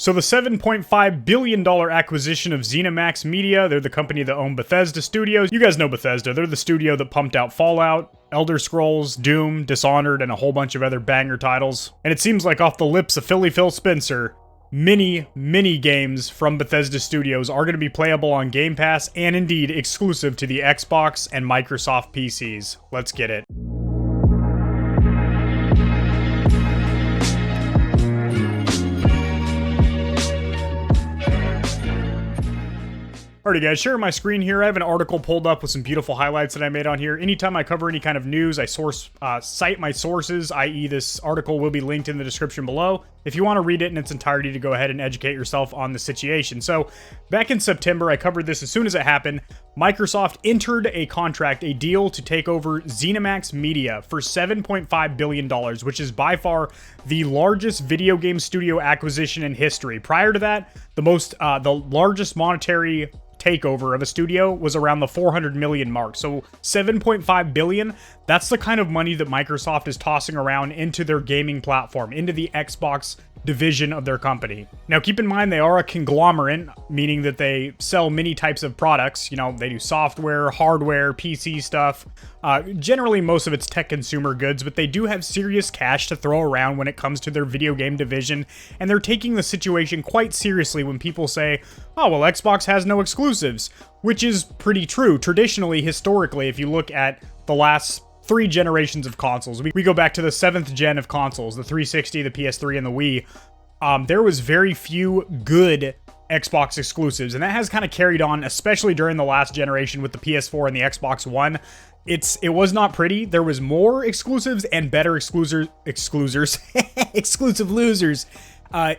So the $7.5 billion acquisition of ZeniMax Media, they're the company that own Bethesda Studios. You guys know Bethesda. They're the studio that pumped out Fallout, Elder Scrolls, Doom, Dishonored, and a whole bunch of other banger titles. And it seems like off the lips of Phil Spencer, many games from Bethesda Studios are going to be playable on Game Pass and indeed exclusive to the Xbox and Microsoft PCs. Let's get it. Alrighty guys, sharing my screen here. I have an article pulled up with some beautiful highlights that I made on here. Anytime I cover any kind of news, I cite my sources, i.e. this article will be linked in the description below if you want to read it in its entirety to go ahead and educate yourself on the situation. So, back in September, I covered this as soon as it happened. Microsoft entered a contract, a deal to take over ZeniMax Media for $7.5 billion, which is by far the largest video game studio acquisition in history. Prior to that, the largest monetary takeover of a studio was around the 400 million mark. So 7.5 billion, that's the kind of money that Microsoft is tossing around into their gaming platform, into the Xbox division of their company. Now keep in mind they are a conglomerate, meaning that they sell many types of products. You know, they do software, hardware, PC stuff. Generally most of it's tech consumer goods, but they do have serious cash to throw around when it comes to their video game division, and they're taking the situation quite seriously when people say, oh well, Xbox has no exclusives, which is pretty true. Traditionally, historically, if you look at the last 3 generations of consoles. We go back to the 7th gen of consoles, the 360, the PS3, and the Wii. There was very few good Xbox exclusives, and that has kind of carried on, especially during the last generation with the PS4 and the Xbox One. It was not pretty. There was more exclusives and better exclusive losers.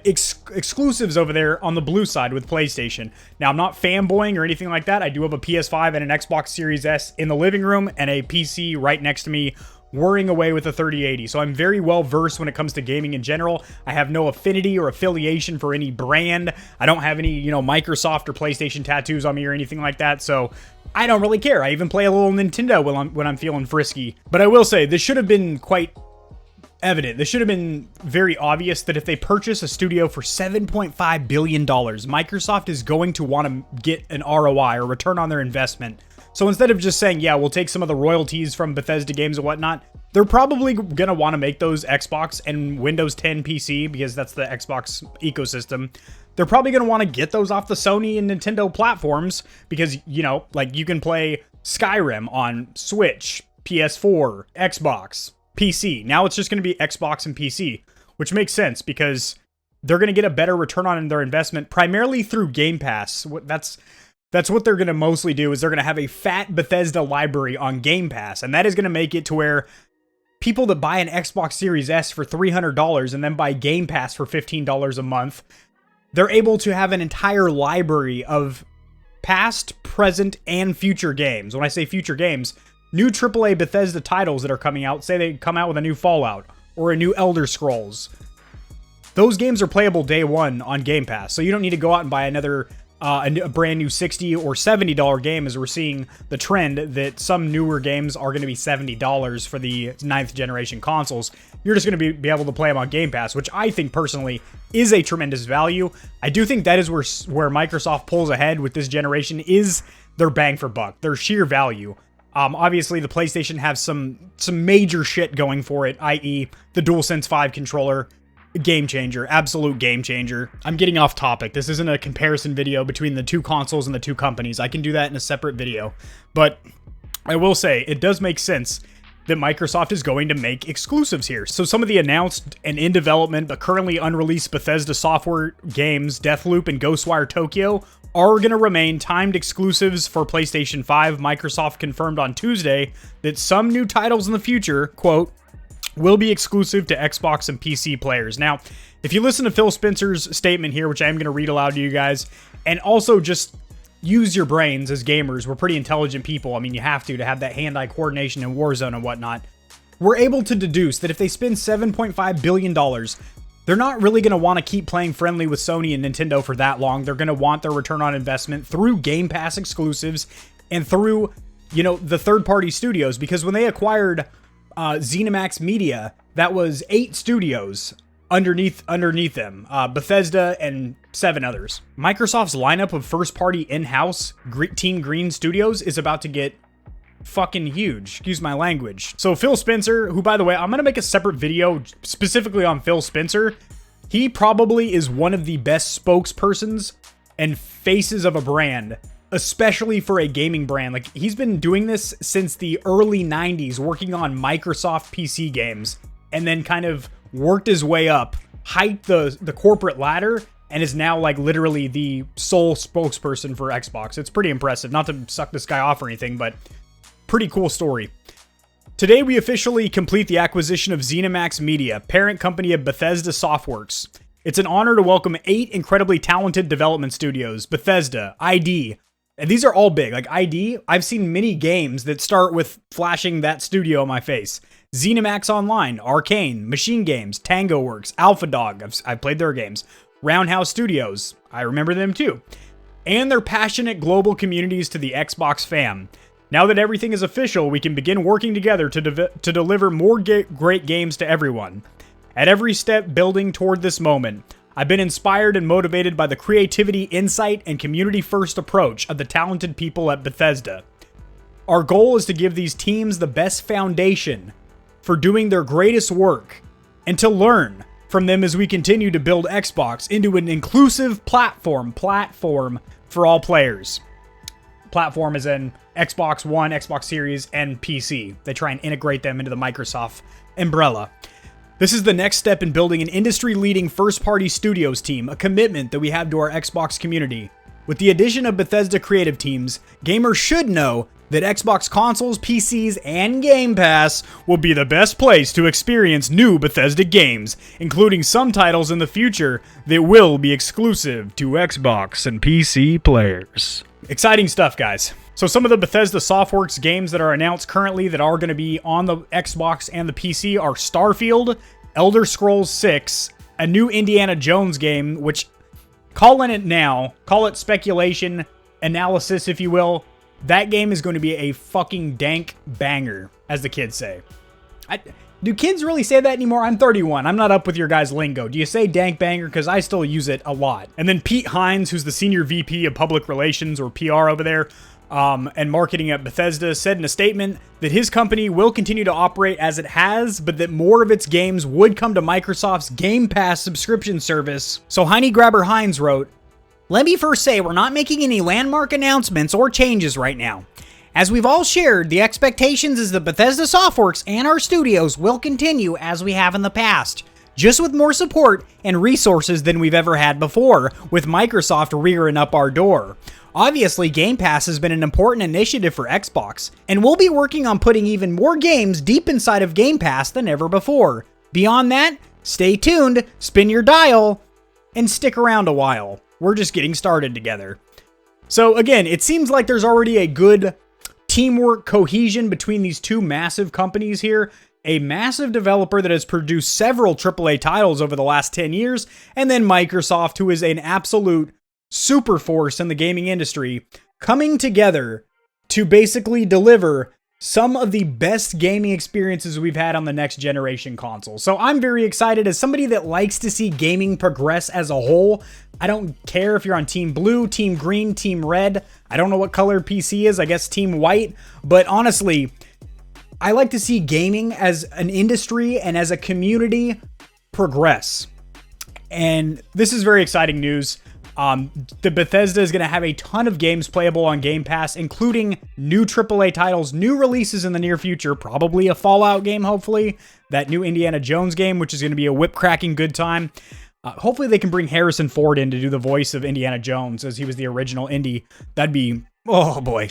Exclusives over there on the blue side with PlayStation. Now, I'm not fanboying or anything like that. I do have a PS5 and an Xbox Series S in the living room and a PC right next to me whirring away with a 3080. So I'm very well versed when it comes to gaming in general. I have no affinity or affiliation for any brand. I don't have any, Microsoft or PlayStation tattoos on me or anything like that. So I don't really care. I even play a little Nintendo when I'm feeling frisky. But I will say, this should have been quite evident. This should have been very obvious that if they purchase a studio for $7.5 billion, Microsoft is going to want to get an ROI or return on their investment. So instead of just saying, yeah, we'll take some of the royalties from Bethesda games and whatnot, they're probably going to want to make those Xbox and Windows 10 PC, because that's the Xbox ecosystem. They're probably going to want to get those off the Sony and Nintendo platforms because, like you can play Skyrim on Switch, PS4, Xbox, PC. Now it's just going to be Xbox and PC, which makes sense because they're going to get a better return on their investment primarily through Game Pass. That's what they're going to mostly do, is they're going to have a fat Bethesda library on Game Pass, and that is going to make it to where people that buy an Xbox Series S for $300 and then buy Game Pass for $15 a month, they're able to have an entire library of past, present, and future games. When I say future games, new AAA Bethesda titles that are coming out, say they come out with a new Fallout or a new Elder Scrolls. Those games are playable day one on Game Pass, so you don't need to go out and buy another a brand new $60 or $70 game, as we're seeing the trend that some newer games are going to be $70 for the 9th generation consoles. You're just going to be able to play them on Game Pass, which I think personally is a tremendous value. I do think that is where Microsoft pulls ahead with this generation, is their bang for buck, their sheer value. Obviously, the PlayStation has some major shit going for it, i.e. the DualSense 5 controller. Game changer, absolute game changer. I'm getting off topic. This isn't a comparison video between the two consoles and the two companies. I can do that in a separate video. But I will say, it does make sense that Microsoft is going to make exclusives here. So some of the announced and in development but currently unreleased Bethesda Software games, Deathloop and GhostWire Tokyo, are going to remain timed exclusives for PlayStation 5. Microsoft confirmed on Tuesday that some new titles in the future, quote, will be exclusive to Xbox and PC players. Now, if you listen to Phil Spencer's statement here, which I am going to read aloud to you guys, and also just use your brains as gamers, we're pretty intelligent people. I mean, you have to have that hand-eye coordination in Warzone and whatnot. We're able to deduce that if they spend $7.5 billion, they're not really going to want to keep playing friendly with Sony and Nintendo for that long. They're going to want their return on investment through Game Pass exclusives and through, the third-party studios, because when they acquired ZeniMax Media, that was 8 studios underneath them, Bethesda and 7 others. Microsoft's lineup of first-party in-house Team Green studios is about to get fucking huge. Excuse my language. So Phil Spencer, who, by the way, I'm going to make a separate video specifically on Phil Spencer. He probably is one of the best spokespersons and faces of a brand, especially for a gaming brand. Like, he's been doing this since the early 90s, working on Microsoft PC games, and then kind of worked his way up, hiked the corporate ladder, and is now like literally the sole spokesperson for Xbox. It's pretty impressive. Not to suck this guy off or anything, but pretty cool story. Today, we officially complete the acquisition of ZeniMax Media, parent company of Bethesda Softworks. It's an honor to welcome 8 incredibly talented development studios: Bethesda, ID, and these are all big. Like ID, I've seen many games that start with flashing that studio in my face. ZeniMax Online, Arcane, Machine Games, Tango Works, Alpha Dog, I've played their games. Roundhouse Studios, I remember them too. And their passionate global communities to the Xbox fam. Now that everything is official, we can begin working together to deliver more great games to everyone. At every step building toward this moment, I've been inspired and motivated by the creativity, insight, and community-first approach of the talented people at Bethesda. Our goal is to give these teams the best foundation for doing their greatest work, and to learn from them as we continue to build Xbox into an inclusive platform for all players. Platform is in Xbox One, Xbox Series, and PC. They try and integrate them into the Microsoft umbrella. This is the next step in building an industry-leading first-party studios team, a commitment that we have to our Xbox community. With the addition of Bethesda creative teams, gamers should know that Xbox consoles, PCs, and Game Pass will be the best place to experience new Bethesda games, including some titles in the future that will be exclusive to Xbox and PC players. Exciting stuff, guys. So some of the Bethesda Softworks games that are announced currently that are going to be on the Xbox and the PC are Starfield, Elder Scrolls 6, a new Indiana Jones game, which, call it speculation, analysis, if you will. That game is going to be a fucking dank banger, as the kids say. Do kids really say that anymore? I'm 31. I'm not up with your guys' lingo. Do you say dank banger? Because I still use it a lot. And then Pete Hines, who's the Senior VP of Public Relations, or PR over there, and marketing at Bethesda, said in a statement that his company will continue to operate as it has, but that more of its games would come to Microsoft's Game Pass subscription service. So Heine Grabber Hines wrote, "Let me first say we're not making any landmark announcements or changes right now. As we've all shared, the expectations is that Bethesda Softworks and our studios will continue as we have in the past, just with more support and resources than we've ever had before, with Microsoft rearing up our door. Obviously, Game Pass has been an important initiative for Xbox, and we'll be working on putting even more games deep inside of Game Pass than ever before. Beyond that, stay tuned, spin your dial, and stick around a while. We're just getting started together." So again, it seems like there's already a good teamwork cohesion between these two massive companies here. A massive developer that has produced several AAA titles over the last 10 years, and then Microsoft, who is an absolute super force in the gaming industry, coming together to basically deliver some of the best gaming experiences we've had on the next generation console. So I'm very excited. As somebody that likes to see gaming progress as a whole, I don't care if you're on Team Blue, Team Green, Team Red. I don't know what color PC is. I guess Team White. But honestly, I like to see gaming as an industry and as a community progress. And this is very exciting news. The Bethesda is going to have a ton of games playable on Game Pass, including new AAA titles, new releases in the near future, probably a Fallout game, hopefully, that new Indiana Jones game, which is going to be a whip-cracking good time. Hopefully they can bring Harrison Ford in to do the voice of Indiana Jones, as he was the original Indy. That'd be, oh boy,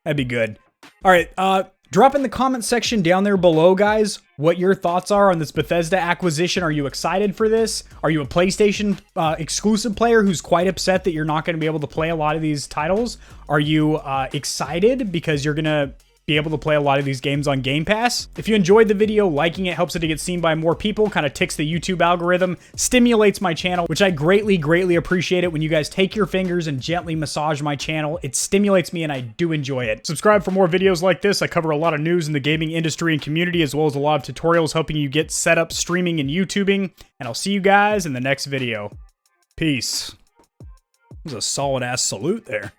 that'd be good. All right, drop in the comment section down there below, guys, what your thoughts are on this Bethesda acquisition. Are you excited for this? Are you a PlayStation exclusive player who's quite upset that you're not going to be able to play a lot of these titles? Are you excited because you're going to be able to play a lot of these games on Game Pass. If you enjoyed the video, liking it helps it to get seen by more people, kind of ticks the YouTube algorithm, stimulates my channel, which I greatly appreciate it when you guys take your fingers and gently massage my channel. It stimulates me and I do enjoy it. Subscribe for more videos like this. I cover a lot of news in the gaming industry and community, as well as a lot of tutorials helping you get set up streaming and YouTubing, and I'll see you guys in the next video. Peace. That was a solid ass salute there.